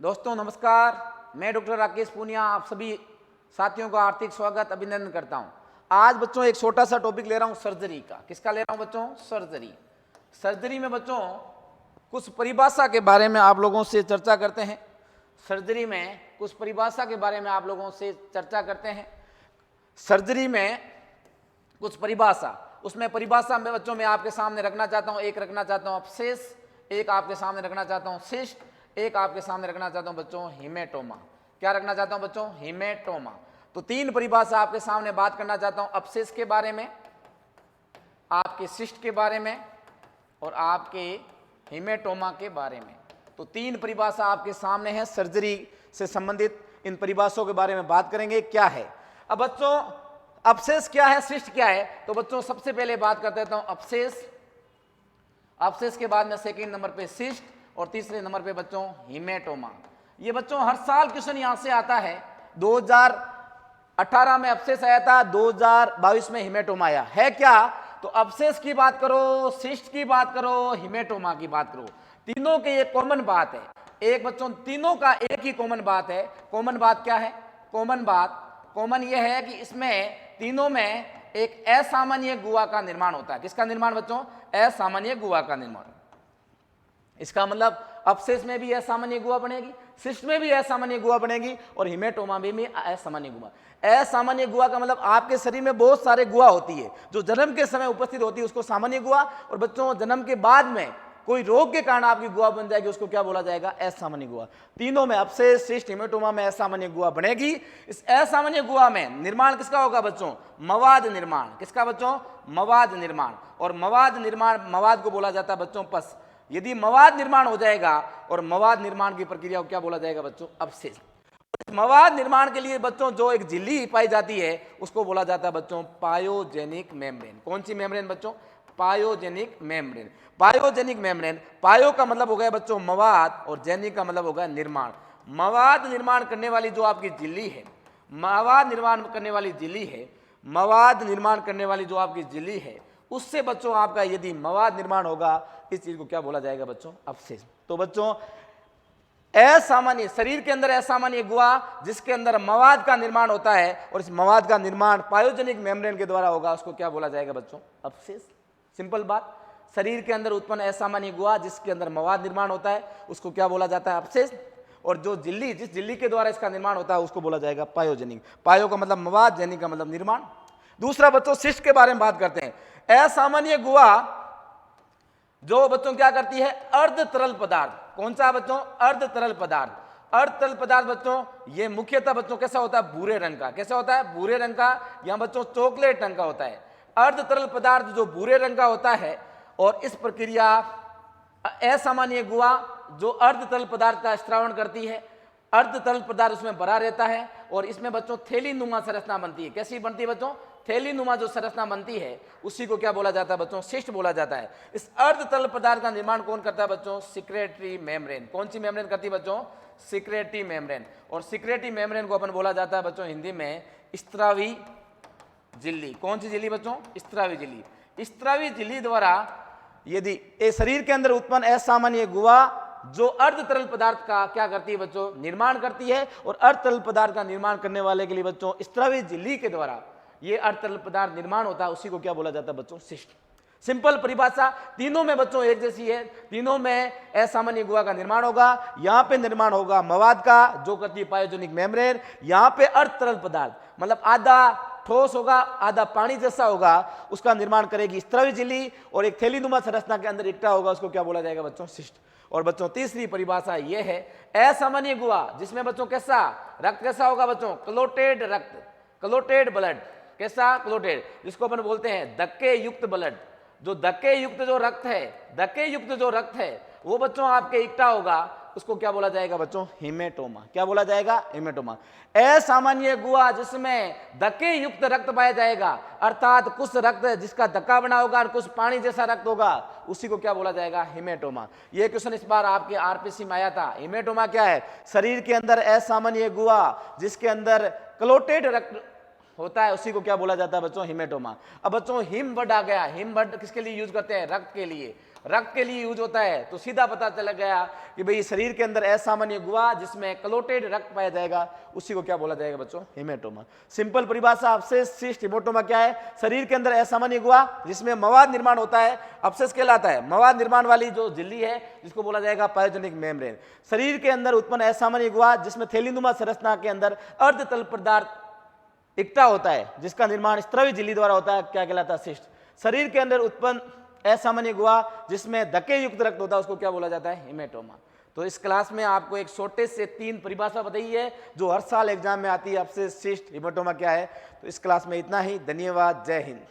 दोस्तों नमस्कार, मैं डॉक्टर राकेश पूनिया आप सभी साथियों का हार्दिक स्वागत अभिनंदन करता हूं। आज बच्चों एक छोटा सा टॉपिक ले रहा हूं सर्जरी का। किसका ले रहा हूं बच्चों? सर्जरी। सर्जरी में बच्चों कुछ परिभाषा के बारे में आप लोगों से चर्चा करते हैं। सर्जरी में कुछ परिभाषा के बारे में आप लोगों से चर्चा करते हैं। सर्जरी में कुछ परिभाषा, उसमें परिभाषा में बच्चों मैं आपके सामने रखना चाहता हूं। एक रखना चाहता हूं अब्सेस, एक आपके सामने रखना चाहता हूं सिस्ट, एक आपके सामने रखना चाहता हूं बच्चों हेमेटोमा। क्या रखना चाहता हूं बच्चों? हेमेटोमा। तो तीन परिभाषा आपके सामने बात करना चाहता हूं, अब्सेस के बारे में, आपके सिस्ट के बारे में और आपके हेमेटोमा के बारे में। तो तीन परिभाषा आपके सामने है सर्जरी से संबंधित। इन परिभाषाओं के बारे में बात करेंगे क्या है। अब बच्चों अब्सेस क्या है, सिस्ट क्या है, तो बच्चों सबसे पहले बात कर देता हूं अब्सेस। अब्सेस के बाद में सेकंड नंबर पे सिस्ट और तीसरे नंबर पे बच्चों हेमेटोमा। ये बच्चों हर साल क्वेश्चन यहां से आता है। 2018 में अब्सेस आया था, 2022 में हेमेटोमा आया है। क्या तो अब्सेस की बात करो, सिस्ट की बात करो, हेमेटोमा की बात करो, तीनों की एक कॉमन बात है। एक बच्चों तीनों का एक ही कॉमन बात है। कॉमन बात क्या है? कॉमन यह है कि इसमें तीनों में एक असामान्य गुहा का निर्माण होता है। किसका निर्माण बच्चों? असामान्य गुहा का निर्माण। इसका मतलब अब्सेस में भी असामान्य गुहा बनेगी, सिस्ट में भी असामान्य गुहा बनेगी और हेमेटोमा में भी असामान्य गुहा। असामान्य गुहा का मतलब आपके शरीर में बहुत सारे गुहा होती है जो जन्म के समय उपस्थित होती है, उसको सामान्य गुहा। और बच्चों जन्म के बाद में कोई रोग के कारण आपकी गुहा बन जाएगी, उसको क्या बोला जाएगा? असामान्य गुहा। तीनों में अब्सेस, सिस्ट, हेमेटोमा में असामान्य गुहा बनेगी। इस असामान्य गुहा में निर्माण किसका होगा बच्चों? मवाद निर्माण। किसका बच्चों? मवाद निर्माण। और मवाद निर्माण, मवाद को बोला जाता है बच्चों पस। यदि मवाद निर्माण हो जाएगा और मवाद निर्माण की प्रक्रिया को क्या बोला जाएगा बच्चों? अब्सेस। मवाद निर्माण के लिए बच्चों जो एक झिल्ली पाई जाती है उसको बोला जाता है बच्चों पायोजेनिक मेम्ब्रेन। कौन सी मेम्ब्रेन बच्चों? Pyogenic membrane. पायोजेनिक मेम्ब्रेन, पायो का मतलब हो गया बच्चों मवाद और जेनिक का मतलब हो गया निर्माण। मवाद निर्माण करने वाली जो आपकी झिल्ली है, मवाद निर्माण करने वाली झिल्ली है, मवाद निर्माण करने वाली जो आपकी झिल्ली है, उससे बच्चों आपका यदि मवाद निर्माण होगा, इस चीज को क्या बोला जाएगा बच्चों? अब्सेस। तो बच्चों असामान्य, शरीर के अंदर असामान्य गुहा जिसके अंदर मवाद का निर्माण होता है और इस मवाद का निर्माण पायोजेनिक मेम्ब्रेन के द्वारा होगा, उसको क्या बोला जाएगा बच्चों? अब्सेस। सिंपल बात। शरीर के अंदर उत्पन्न असामान्य गुहा जिसके अंदर मवाद निर्माण होता है उसको क्या बोला जाता है? अब्सेस। और जो झिल्ली, जिस झिल्ली के द्वारा इसका निर्माण होता है उसको बोला जाएगा पायोजेनिक। पायो का मतलब मवाद, जेनिक का मतलब निर्माण। दूसरा बच्चों सिस्ट के बारे में बात करते हैं। असामान्य गुहा जो बच्चों क्या करती है? अर्ध तरल पदार्थ। कौन सा बच्चों? अर्ध तरल पदार्थ। अर्ध तरल पदार्थ बच्चों ये मुख्यतः बच्चों कैसा होता है? भूरे रंग का। कैसा होता है? भूरे रंग का, या बच्चों चॉकलेट रंग का होता है। अर्ध तरल पदार्थ जो भूरे रंग का होता है और इस प्रक्रिया असामान्य गुहा जो अर्ध तरल पदार्थ का स्त्रावण करती है, अर्ध तरल पदार्थ उसमें भरा रहता है और इसमें बच्चों थैली नुमा संरचना बनती है। कैसी बनती है बच्चों? थैली नुमा जो संरचना बनती है उसी को क्या बोला जाता है बच्चों? सिस्ट बोला जाता है। इस अर्ध तरल पदार्थ का निर्माण कौन करता है बच्चों? Secretory membrane. कौन सी मेम्ब्रेन करती है बच्चों? Secretory membrane. और सिक्रेटरी मेम्ब्रेन को अपन बोला जाता है बच्चों हिंदी में स्त्रावी झिल्ली। कौन सी झिल्ली बच्चों? स्त्रावी झिल्ली। स्त्रावी झिल्ली द्वारा यदि शरीर के अंदर उत्पन्न असामान्य गुहा जो अर्ध तरल पदार्थ का क्या करती है बच्चों? निर्माण करती है। और अर्ध तरल पदार्थ का निर्माण करने वाले के लिए बच्चों स्त्रावी झिल्ली के द्वारा ये अर्ध तरल पदार्थ निर्माण होता है, उसी को क्या बोला जाता है बच्चों? सिस्ट। सिंपल परिभाषा, तीनों में बच्चों एक जैसी है। तीनों में असामान्य गुहा का निर्माण होगा। यहाँ पे निर्माण होगा मवाद का जो करती है पायोजेनिक मेम्ब्रेन। यहाँ पे अर्ध तरल पदार्थ मतलब आधा ठोस होगा आधा पानी जैसा होगा, उसका निर्माण करेगी स्त्रावी झिल्ली और एक थैलीनुमा संरचना के अंदर इकट्ठा होगा, उसको क्या बोला जाएगा बच्चों? सिस्ट। और बच्चों तीसरी परिभाषा यह है असामान्य गुहा जिसमें बच्चों कैसा रक्त कैसा होगा बच्चों? क्लोटेड रक्त, क्लोटेड ब्लड। कैसा? क्लोटेड, जिसको अपन बोलते हैं धक्के युक्त ब्लड। जो धक्के युक्त जो रक्त है, धक्के युक्त जो रक्त है वो बच्चों आपके इकट्ठा होगा, उसको क्या बोला जाएगा बच्चों? हेमेटोमा। क्या बोला जाएगा? हेमेटोमा। असामान्य गुहा जिसमें धक्के युक्त रक्त पाया जाएगा, अर्थात कुछ रक्त जिसका धक्का बना होगा और कुछ पानी जैसा रक्त होगा, उसी को क्या बोला जाएगा? हेमेटोमा। यह क्वेश्चन इस बार आपके आरपीसी में आया था। हेमेटोमा क्या है? शरीर के अंदर असामान्य गुहा जिसके अंदर क्लोटेड रक्त होता है, उसी को क्या बोला जाता है बच्चों? हेमेटोमा। अब बच्चों हिम वर्ड आ गया। हिम वर्ड किसके लिए यूज करते हैं? रक्त के लिए। रक्त के लिए यूज होता है, तो सीधा पता चल गया कि भाई शरीर के अंदर असामान्य गुहा जिसमें क्लोटेड रक्त पाया जाएगा, उसी को क्या बोला जाएगा बच्चों? हेमेटोमा। सिंपल परिभाषा अवशेष, सिस्ट, हेमेटोमा क्या है? शरीर के अंदर असामान्य गुहा जिसमें मवाद निर्माण होता है, अवशेष कहलाता है। मवाद निर्माण वाली जो झिल्ली है जिसको बोला जाएगा पायोजेनिक मेम्ब्रेन। शरीर के अंदर उत्पन्न असामान्य गुहा जिसमें थैलीनुमा संरचना के अंदर अर्धतल पदार्थ इकट्ठा होता है, जिसका निर्माण स्त्रवी झिल्ली द्वारा होता है, क्या कहलाता है? सिस्ट। शरीर के अंदर उत्पन्न असामान्य गुहा जिसमें धक्के युक्त रक्त होता है, उसको क्या बोला जाता है? हेमेटोमा। तो इस क्लास में आपको एक छोटे से 3 परिभाषा बताई है जो हर साल एग्जाम में आती है, अवशेष, सिस्ट, हेमेटोमा क्या है। तो इस क्लास में इतना ही। धन्यवाद। जय हिंद।